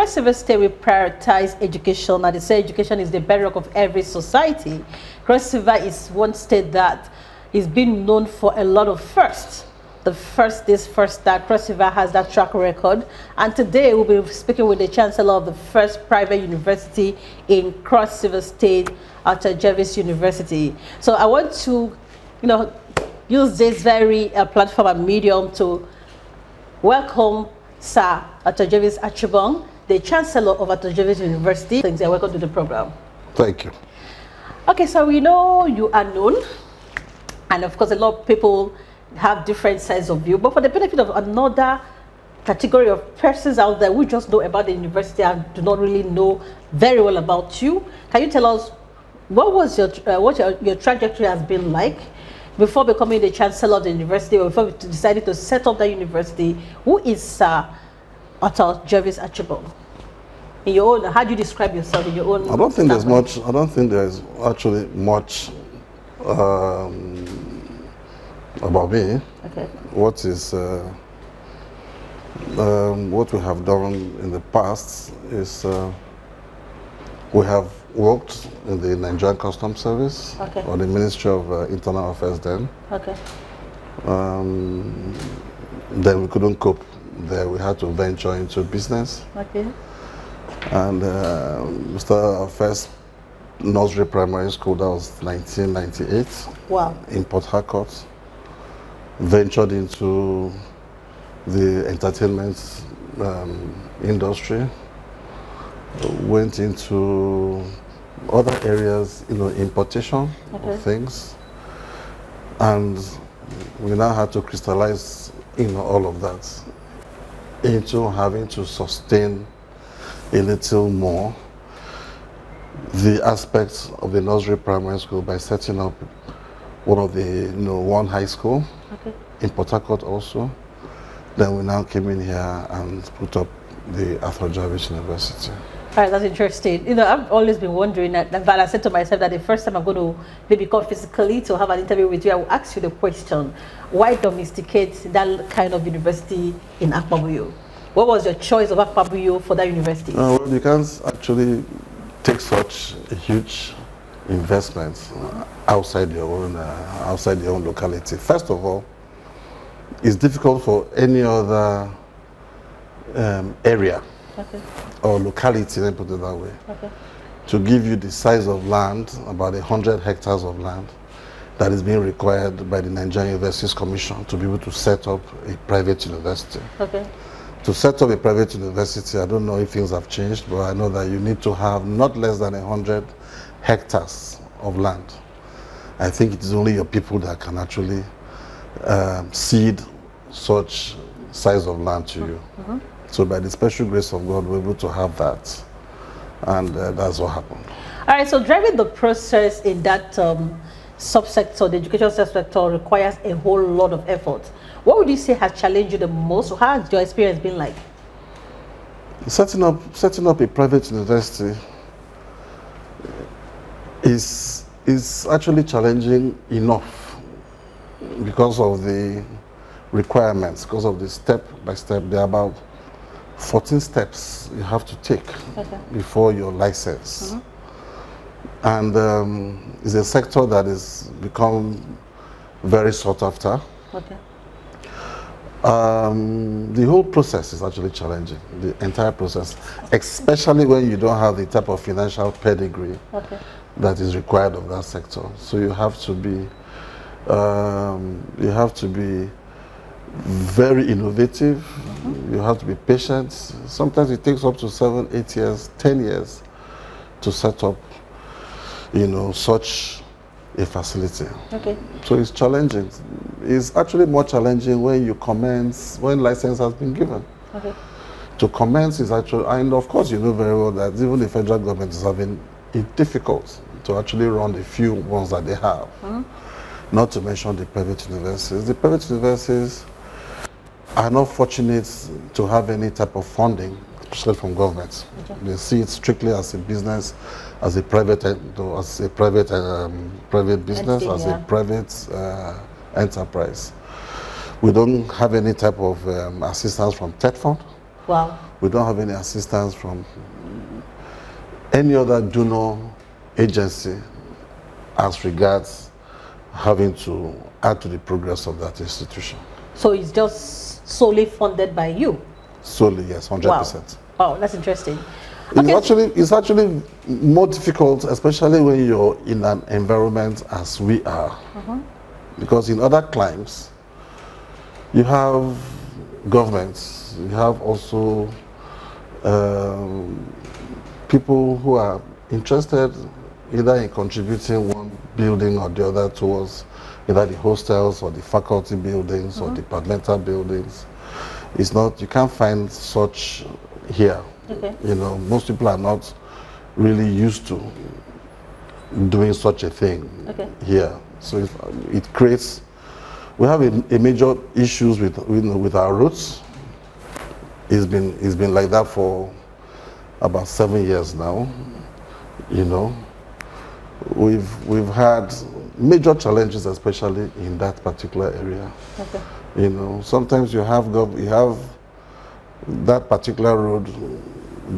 Cross River State will prioritize education, and they say education is the bedrock of every society. Cross River is one state that is being known for a lot of firsts. The first that Cross River has that track record. And today we'll be speaking with the Chancellor of the first private university in Cross River State, Authur Jarvis University. So I want to, use this very platform and medium to welcome Sir Authur Jarvis Achibong, the Chancellor of Authur Jarvis University. Thanks, and welcome to the program. Thank you. Okay, so we know you are known, and of course a lot of people have different sides of you, but for the benefit of another category of persons out there who just know about the university and do not really know very well about you, can you tell us what was your trajectory has been like before becoming the Chancellor of the university, or before you decided to set up that university? Who is Sir Authur Jarvis Achibong? In your own, how do you describe yourself in your own? I don't think there's much. I don't think there's actually much about me. Okay. What we have done in the past is we have worked in the Nigerian Customs Service, okay, or the Ministry of Internal Affairs then. Okay. Then we couldn't cope there. We had to venture into business. Okay. And we started our first nursery primary school. That was 1998. Wow. In Port Harcourt. Ventured into the entertainment industry. Went into other areas, importation, okay, of things. And we now had to crystallize all of that into having to sustain a little more the aspects of the nursery primary school by setting up one of the one high school, okay, in Port Harcourt also. Then we now came in here and put up the Authur Jarvis University. All right, that's interesting. I've always been wondering that, but I said to myself that the first time I'm going to maybe come physically to have an interview with you, I will ask you the question, why domesticate that kind of university in Akpabuyo? What was your choice of Akpabuyo for that university? Well, you can't actually take such a huge investment outside your own locality. First of all, it's difficult for any other area, okay, or locality, let me put it that way, okay, to give you the size of land, about 100 hectares of land, that is being required by the Nigerian Universities Commission to be able to set up a private university. Okay. To set up a private university, I don't know if things have changed, but I know that you need to have not less than 100 hectares of land. I think it is only your people that can actually cede such size of land to you. Mm-hmm. So by the special grace of God, we're able to have that, and that's what happened. All right, so driving the process in that subsector, the education subsector, requires a whole lot of effort. What would you say has challenged you the most? How has your experience been like? Setting up a private university is actually challenging enough because of the requirements, because of the step by step. There are about 14 steps you have to take, okay, before your license. Mm-hmm. And it's a sector that has become very sought after. Okay. The whole process is actually challenging, the entire process, especially when you don't have the type of financial pedigree, okay, that is required of that sector. So you have to be very innovative. Mm-hmm. You have to be patient. Sometimes it takes up to 7, 8 years, 10 years to set up, such a facility. Okay. So it's challenging. It's actually more challenging when you commence, when license has been given. Okay. To commence is actually, and of course you know very well that even the federal government is having it difficult to actually run the few ones that they have. Mm-hmm. Not to mention the private universities. The private universities are not fortunate to have any type of funding, especially from government. Okay. They see it strictly as a business, as a private business, entity, as a private enterprise. We don't have any type of assistance from TED Fund. Wow. We don't have any assistance from any other donor agency as regards having to add to the progress of that institution. So it's just solely funded by you? Solely, yes, 100%. Wow, that's interesting. It's actually more difficult, especially when you're in an environment as we are. Because in other climes, you have governments, you have also people who are interested either in contributing one building or the other towards either the hostels or the faculty buildings or departmental buildings. It's not, you can't find such here. You know, most people are not really used to doing such a thing here. So it creates, we have a major issues with our routes. It's been like that for about 7 years now. You know, we've had major challenges, especially in that particular area. You know, sometimes you have that particular road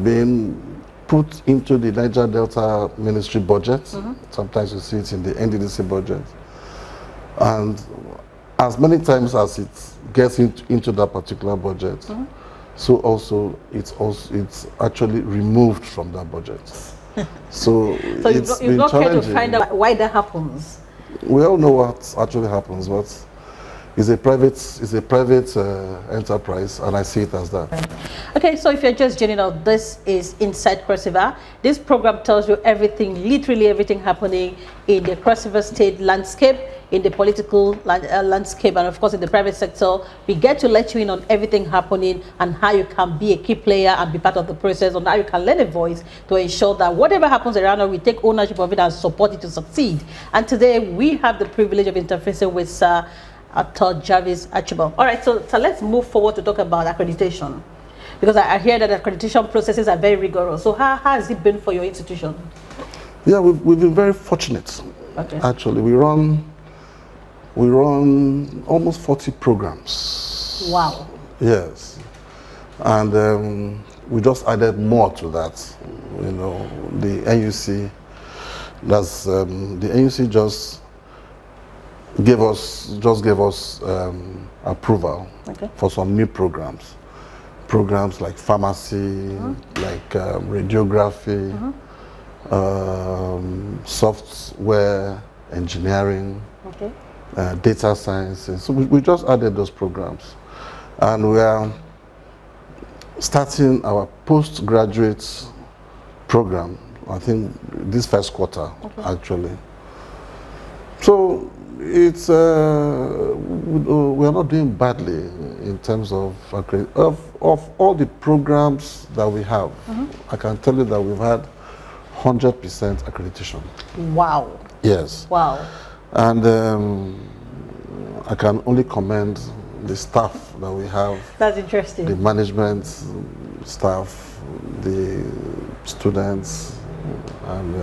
being put into the Niger Delta Ministry budget. Sometimes you see it in the NDDC budget. And as many times as it gets into that particular budget, so also it's actually removed from that budget. So you've not tried to find out why that happens? We all know what actually happens, but it's a private enterprise, and I see it as that. Okay, so if you're just joining us, this is Inside Cross River. This program tells you everything, literally everything happening in the Cross River State landscape, in the political landscape, and of course in the private sector. We get to let you in on everything happening and how you can be a key player and be part of the process, and how you can lend a voice to ensure that whatever happens around us, we take ownership of it and support it to succeed. And today we have the privilege of interfacing with Authur Jarvis Archibald. All right, so let's move forward to talk about accreditation, because I hear that accreditation processes are very rigorous. So how has it been for your institution? Yeah, we've been very fortunate. Actually, we run almost 40 programs. Wow. Yes, and we just added more to that. You know, the NUC, the NUC just gave us approval for some new programs like pharmacy, like radiography, software engineering, data sciences. So we just added those programs, and we are starting our postgraduate program, I think this first quarter actually. So it's we are not doing badly in terms of all the programs that we have. I can tell you that we've had 100% accreditation. Wow. Yes. Wow. And I can only commend the staff that we have. That's interesting. The management staff, the students, and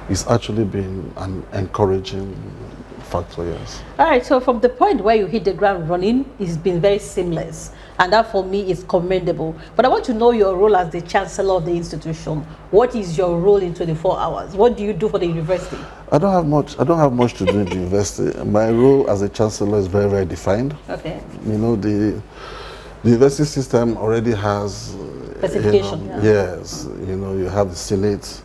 it's actually been an encouraging factor, yes. All right, so from the point where you hit the ground running, it's been very seamless, and that for me is commendable. But I want to know your role as the Chancellor of the institution. What is your role in 24 hours? What do you do for the university? I don't have much to do in the university. My role as a Chancellor is very, very defined. Okay. You know, the university system already has specification. Yes, you know, you have the Senate,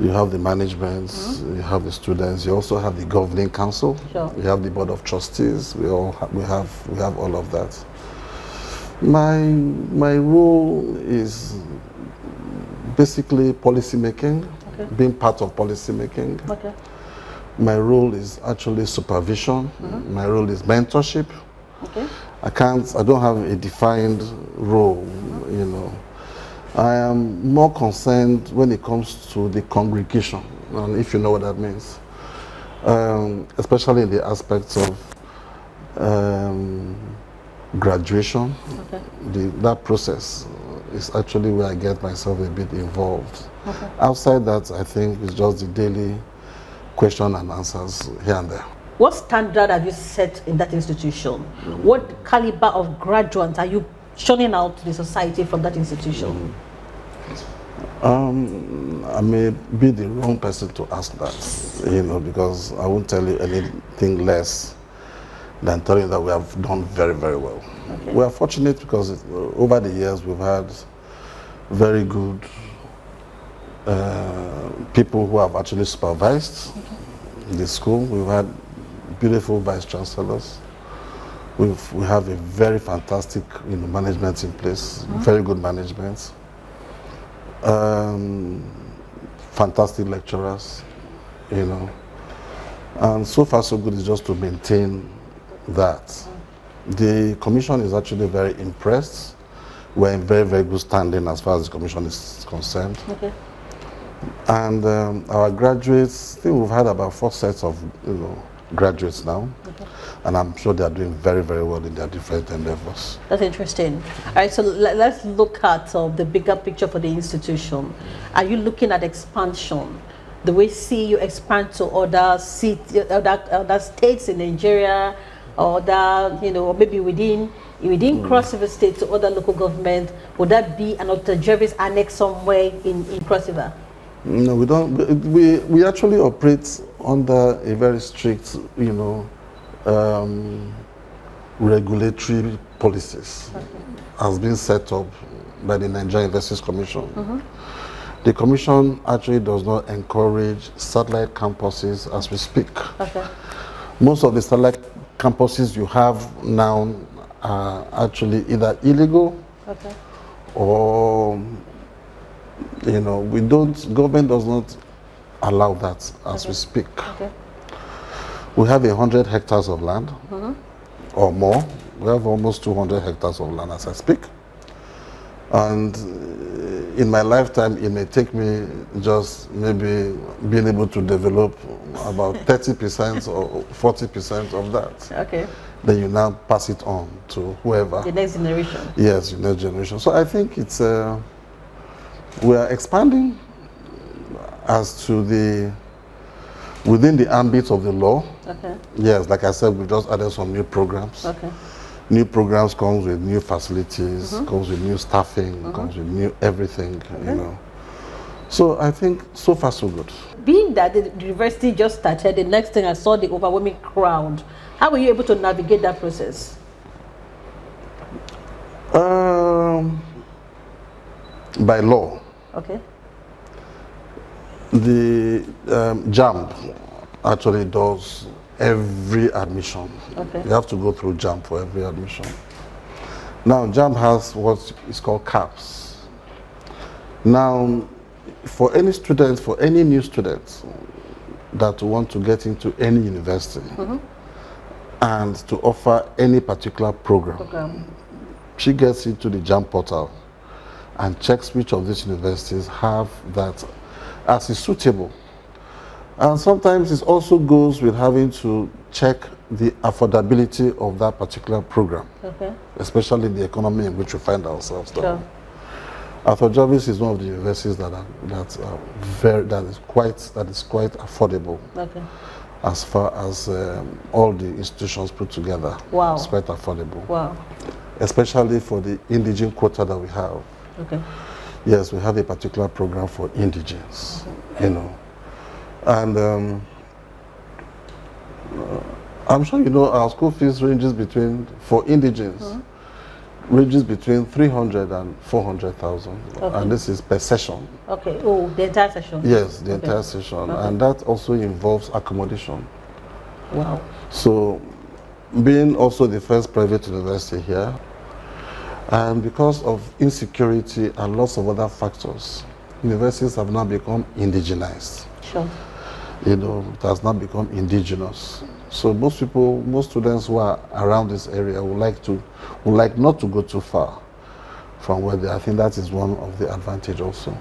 you have the management, you have the students, you also have the governing council, you have the board of trustees, we have all of that. My role is basically policy making, being part of policy making. My role is actually supervision. My role is mentorship. I don't have a defined role, you know. I am more concerned when it comes to the congregation, and if you know what that means, especially in the aspects of graduation. That process is actually where I get myself a bit involved. Outside that, I think it's just the daily question and answers here and there. What standard have you set in that institution? What caliber of graduates are you churning out to the society from that institution? I may be the wrong person to ask that, because I won't tell you anything less than telling you that we have done very, very well. Okay. We are fortunate because over the years we've had very good people who have actually supervised the school. We've had beautiful vice chancellors. We have a very fantastic management in place, very good management. Fantastic lecturers, and so far so good is just to maintain that. The commission is actually very impressed. We're in very, very good standing as far as the commission is concerned. Okay. And our graduates, I think we've had about 4 sets of graduates now. Okay. And I'm sure they are doing very, very well in their different endeavors. That's interesting. All right, so let's look at the bigger picture for the institution. Are you looking at expansion? Do we see you expand to other states in Nigeria, or that, maybe within Cross River State to other local government? Would that be an Authur Jarvis annex somewhere in Cross River? No, we don't. We actually operate under a very strict, regulatory policies. Okay. Has been set up by the Nigerian Investors Commission. The commission actually does not encourage satellite campuses as we speak. Okay. Most of the satellite campuses you have now are actually either illegal, okay, or government does not allow that as we speak. Okay. We have 100 hectares of land or more. We have almost 200 hectares of land as I speak. And in my lifetime, it may take me just maybe being able to develop about 30% or 40% of that. Okay. Then you now pass it on to whoever. The next generation. Yes, the next generation. So I think it's we are expanding as to within the ambit of the law. Okay. Yes, like I said, we just added some new programs. Okay. New programs comes with new facilities, comes with new staffing, comes with new everything, okay, So I think so far so good. Being that the university just started, the next thing I saw the overwhelming crowd. How were you able to navigate that process? By law. Okay. The JAMB actually does every admission. Okay. You have to go through JAMB for every admission. Now, JAMB has what is called CAPS. Now, for any student, for any new student that want to get into any university and to offer any particular program, she gets into the JAMB portal and checks which of these universities have that as is suitable. And sometimes it also goes with having to check the affordability of that particular program, okay, especially the economy in which we find ourselves. Sure. Authur Jarvis is one of the universities that is quite affordable. Okay. As far as all the institutions put together. Wow. It's quite affordable. Wow. Especially for the indigent quota that we have. Okay. Yes, we have a particular program for indigents, okay, And I'm sure our school fees ranges between, for indigents, ranges between 300 and 400,000. Okay. And this is per session. Okay. Oh, the entire session? Yes, the entire session. Okay. And that also involves accommodation. Wow. So, being also the first private university here, and because of insecurity and lots of other factors, universities have now become indigenized. Sure. It has now become indigenous. So most students who are around this area would like not to go too far from where they are. I think that is one of the advantage also.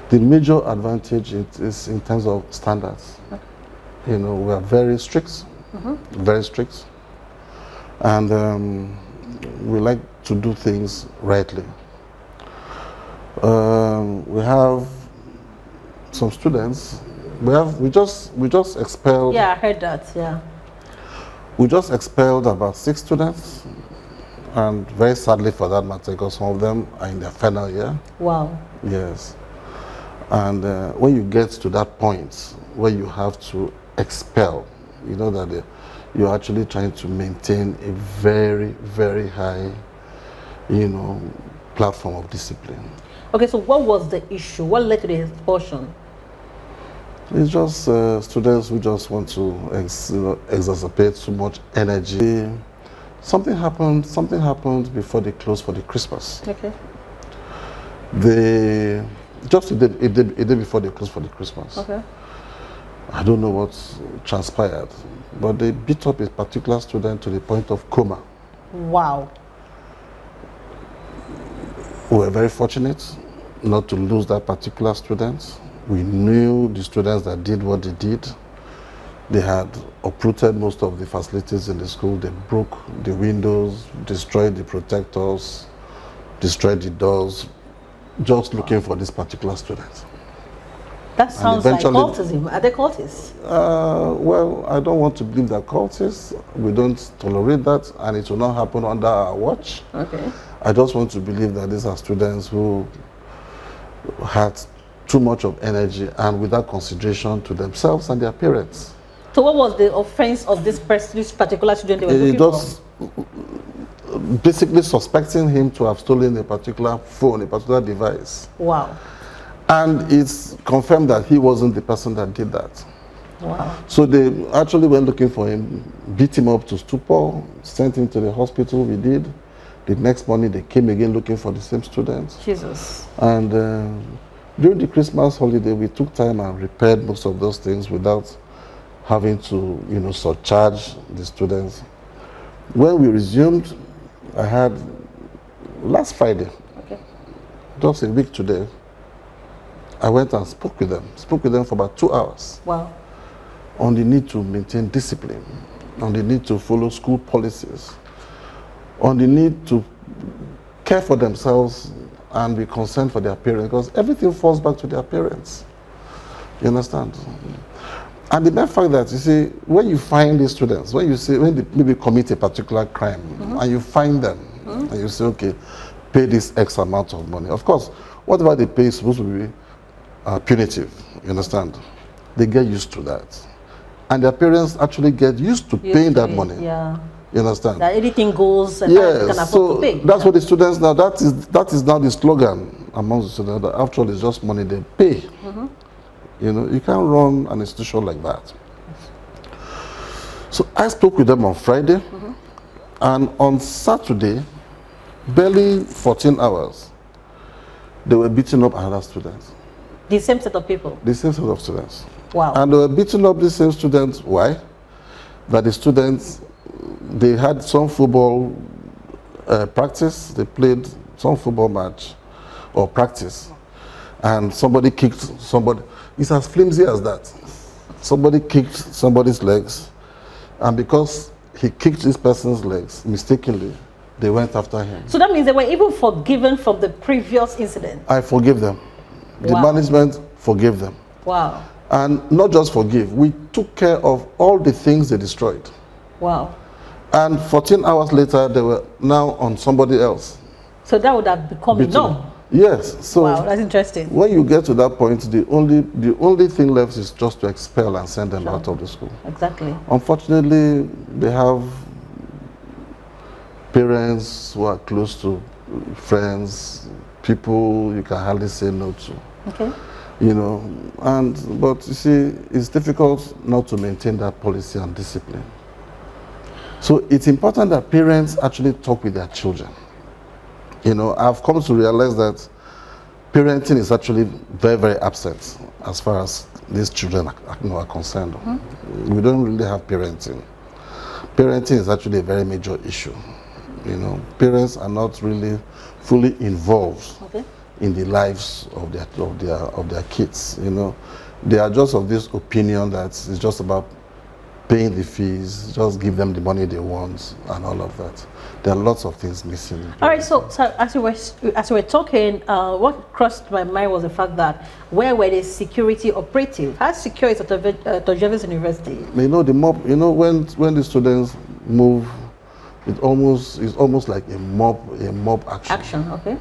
The major advantage is in terms of standards. Okay. We are very strict, very strict, and we like to do things rightly. We have some students. We just expelled. Yeah, I heard that. Yeah. We just expelled about 6 students And very sadly for that matter, because some of them are in their final year. Wow. Yes. And when you get to that point where you have to expel, you know that you're actually trying to maintain a very, very high, you know, platform of discipline. Okay, so what was the issue? What led to the expulsion? It's just students who just want to exacerbate too much energy. Something happened before they closed for the Christmas. Okay. Just a day before they closed for the Christmas. Okay. I don't know what transpired, but they beat up a particular student to the point of coma. Wow. We were very fortunate not to lose that particular student. We knew the students that did what they did. They had uprooted most of the facilities in the school. They broke the windows, destroyed the protectors, destroyed the doors, just looking for this particular student. That sounds like cultism. Are they cultists? Well, I don't want to believe they're cultists. We don't tolerate that, and it will not happen under our watch. Okay. I just want to believe that these are students who had too much of energy and without consideration to themselves and their parents. So what was the offense of this particular student they were looking just basically suspecting him to have stolen a particular phone, a particular device. Wow. And it's confirmed that he wasn't the person that did that. Wow. So they actually went looking for him, beat him up to stupor, sent him to the hospital. We did. The next morning they came again looking for the same student. Jesus. And during the Christmas holiday, we took time and repaired most of those things without having to, you know, surcharge the students. When we resumed, I had last Friday, okay, just a week today, I went and spoke with them for about 2 hours. Wow. On the need to maintain discipline, on the need to follow school policies, on the need to care for themselves and be concerned for their parents, because everything falls back to their parents. You understand? And the main fact that, you see, when you find these students, when they maybe commit a particular crime, and you find them, and you say, okay, pay this X amount of money. Of course, whatever they pay is supposed to be punitive, you understand? They get used to that. And their parents actually get used to paying that money. Yeah. You understand? That anything goes and yes, can afford to pay. That's what the students now, that is now the slogan among the students, that after all it's just money they pay. You know, you can't run an institution like that. So I spoke with them on Friday, and on Saturday, barely 14 hours, they were beating up another student. The same set of people? The same set of students. Wow. And they were beating up the same students. Why? That the students, they had some football practice, they played some football match or practice, and somebody kicked somebody. It's as flimsy as that. Somebody kicked somebody's legs, and because he kicked this person's legs mistakenly, they went after him. So that means they were even forgiven from the previous incident? I forgive them. The management forgave them. Wow. And not just forgive, we took care of all the things they destroyed. Wow. And 14 hours later, they were now on somebody else. So that would have become enough? Yes. So wow, that's interesting. When you get to that point, the only thing left is just to expel and send them out of the school. Exactly. Unfortunately, they have parents who are close to friends, people you can hardly say no to. Okay. You know, but you see, it's difficult not to maintain that policy and discipline. So it's important that parents actually talk with their children. You know, I've come to realize that parenting is actually very, very absent as far as these children are concerned. We don't really have parenting. Parenting is actually a very major issue. You know, parents are not really fully involved in the lives of their kids. You know, they are just of this opinion that it's just about paying the fees, just give them the money they want, and all of that. There are lots of things missing. All right, so as you were talking, what crossed my mind was the fact that where were the security operative? How secure is Jarvis University? You know, when the students move it's almost like a mob action. Action, okay.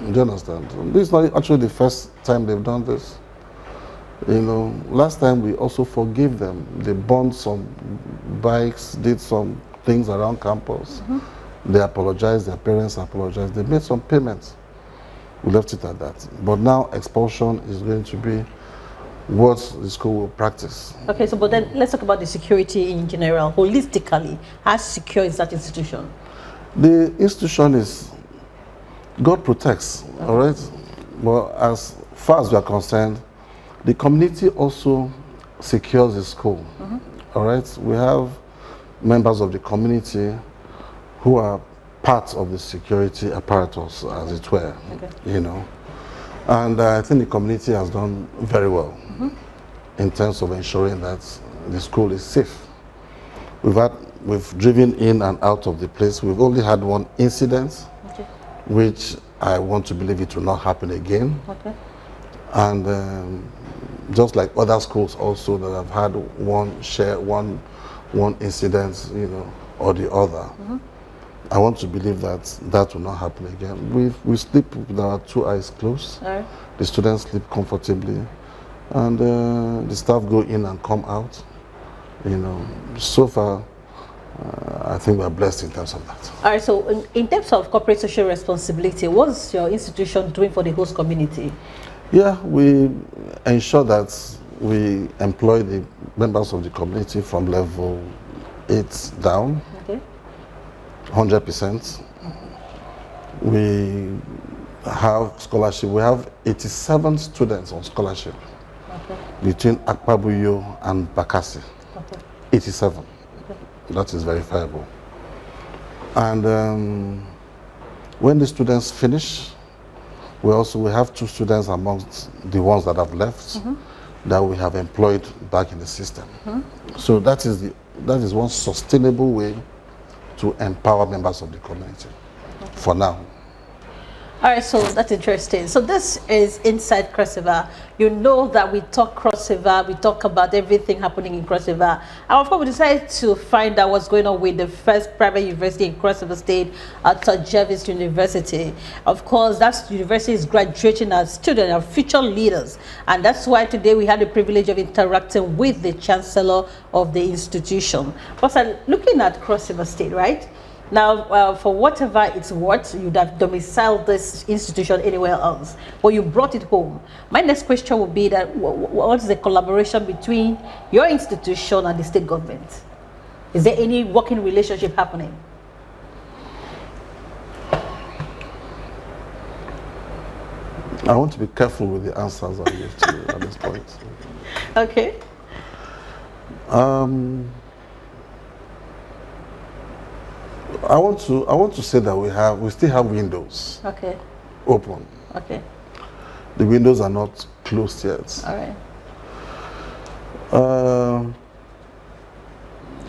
Do you understand? This is not actually the first time they've done this. You know, last time we also forgave them. They burned some bikes, did some things around campus. They apologized, their parents apologized. They made some payments. We left it at that. But now expulsion is going to be what the school will practice. Okay, so but then let's talk about the security in general. Holistically, how secure is that institution? The institution is, God protects, all right? But as far as we are concerned, the community also secures the school, all right? We have members of the community who are part of the security apparatus, as it were, you know. And I think the community has done very well in terms of ensuring that the school is safe. We've driven in and out of the place. We've only had one incident, which I want to believe it will not happen again. And just like other schools also that have had one incident, you know, or the other. I want to believe that that will not happen again. We sleep with our 2 eyes closed. The students sleep comfortably, and the staff go in and come out. You know, so far, I think we are blessed in terms of that. All right. So, in terms of corporate social responsibility, what's your institution doing for the host community? Yeah, we ensure that we employ the members of the community from level 8 down. 100%. We have scholarship. We have 87 students on scholarship between Akpabuyo and Bakassi. 87. That is verifiable. And when the students finish, we have 2 students amongst the ones that have left that we have employed back in the system. So that is one sustainable way to empower members of the community for now. All right, so that's interesting. So this is Inside Cross River. You know that we talk Cross River, we talk about everything happening in Cross River. And of course, we decided to find out what's going on with the first private university in Cross River State, Authur Jarvis University. Of course, that university is graduating as students, our future leaders. And that's why today we had the privilege of interacting with the Chancellor of the institution. But looking at Cross River State, right? Now, for whatever it's worth, you'd have domiciled this institution anywhere else, but you brought it home. My next question would be that what's the collaboration between your institution and the state government? Is there any working relationship happening? I want to be careful with the answers I give to you at this point. Okay. I want to say that we still have windows. Open. The windows are not closed yet. All right.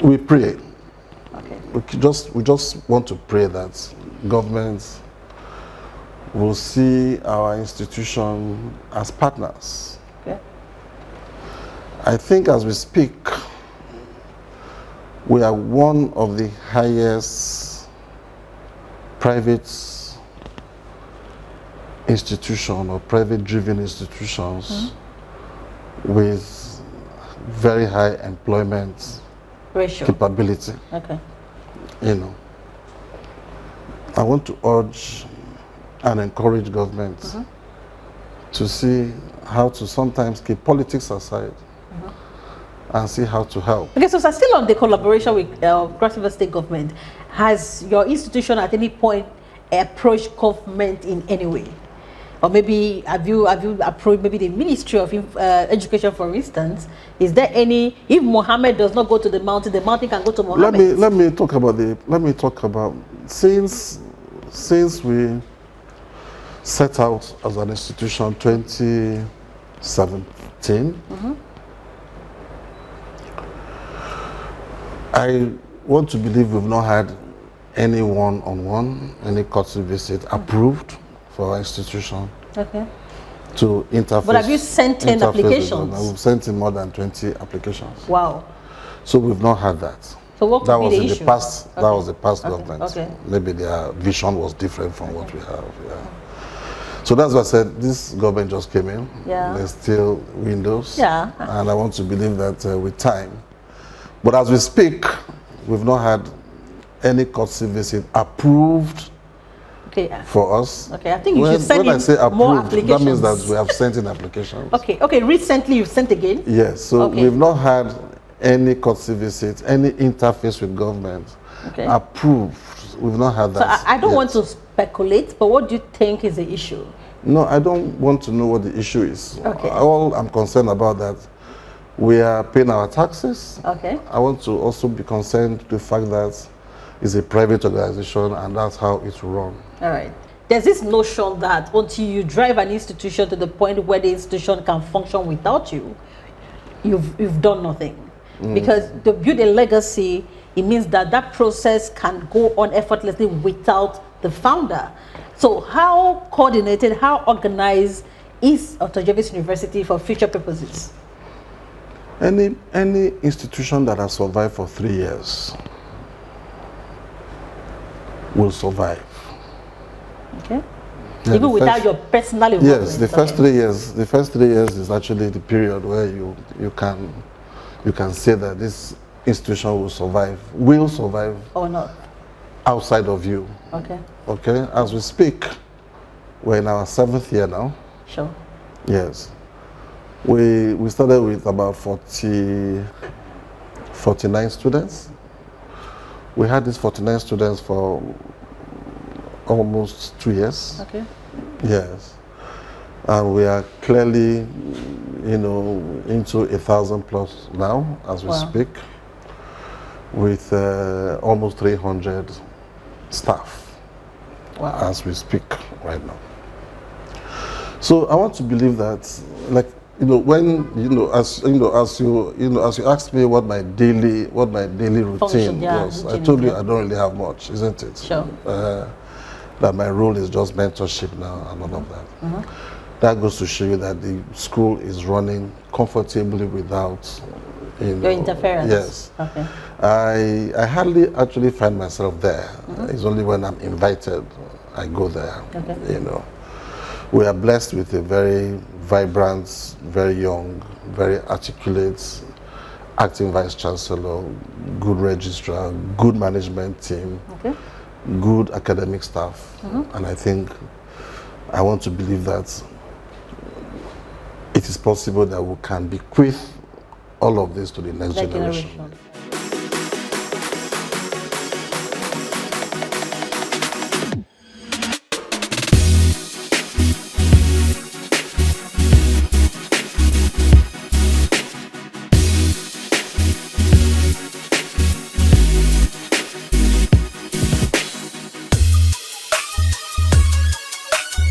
We pray. We just want to pray that governments will see our institution as partners. I think as we speak, we are one of the highest private institution or private-driven institutions with very high employment ratio capability. You know, I want to urge and encourage government to see how to sometimes keep politics aside and see how to help. Okay, so still on the collaboration with Cross River State government, has your institution at any point approached government in any way? Or maybe have you approached maybe the Ministry of Education, for instance? Is there any, if Mohammed does not go to the mountain can go to Mohammed? Let me talk about since we set out as an institution 2017. I want to believe we've not had any one-on-one, any courtesy visit approved for our institution to interface. But have you sent in applications? We've sent in more than 20 applications. Wow. So we've not had that. So what could That be was the in issue? the past. Okay. That was the past Okay. government. Okay. Maybe their vision was different from what we have. Yeah. So that's why I said this government just came in. Yeah. There's still windows. Yeah. And I want to believe that with time. But as we speak, we've not had any courtesy visit approved for us. Okay, I think you should send when I say approved, more applications. that means that we have sent in applications. Okay, recently you've sent again? Yes, so we've not had any courtesy visit, any interface with government approved. We've not had that. So I don't want to speculate, but what do you think is the issue? No, I don't want to know what the issue is. Okay. All I'm concerned about that we are paying our taxes. Okay. I want to also be concerned with the fact that it's a private organization and that's how it's run. All right. There's this notion that until you drive an institution to the point where the institution can function without you, you've done nothing. Because to build a legacy, it means that that process can go on effortlessly without the founder. So how coordinated, how organized is Authur Jarvis University for future purposes? Any institution that has survived for 3 years will survive. Okay. Yeah, even without your personal involvement. Yes, the first 3 years. The first 3 years is actually the period where you can say that this institution will survive or not outside of you. Okay. Okay. As we speak, we're in our 7th year now. Sure. Yes. We started with about 49 students. We had these 49 students for almost 2 years. Okay. Yes. And we are clearly, into 1,000 plus now as we speak, with almost 300 staff as we speak right now. So I want to believe that, as you asked me what my daily routine was, I told you I don't really have much, isn't it? Sure. That my role is just mentorship now and all of that. That goes to show you that the school is running comfortably without your interference. Yes. Okay. I hardly actually find myself there. It's only when I'm invited I go there. Okay. We are blessed with a very vibrant, very young, very articulate acting vice chancellor, good registrar, good management team, good academic staff, and I want to believe that it is possible that we can bequeath all of this to the next generation.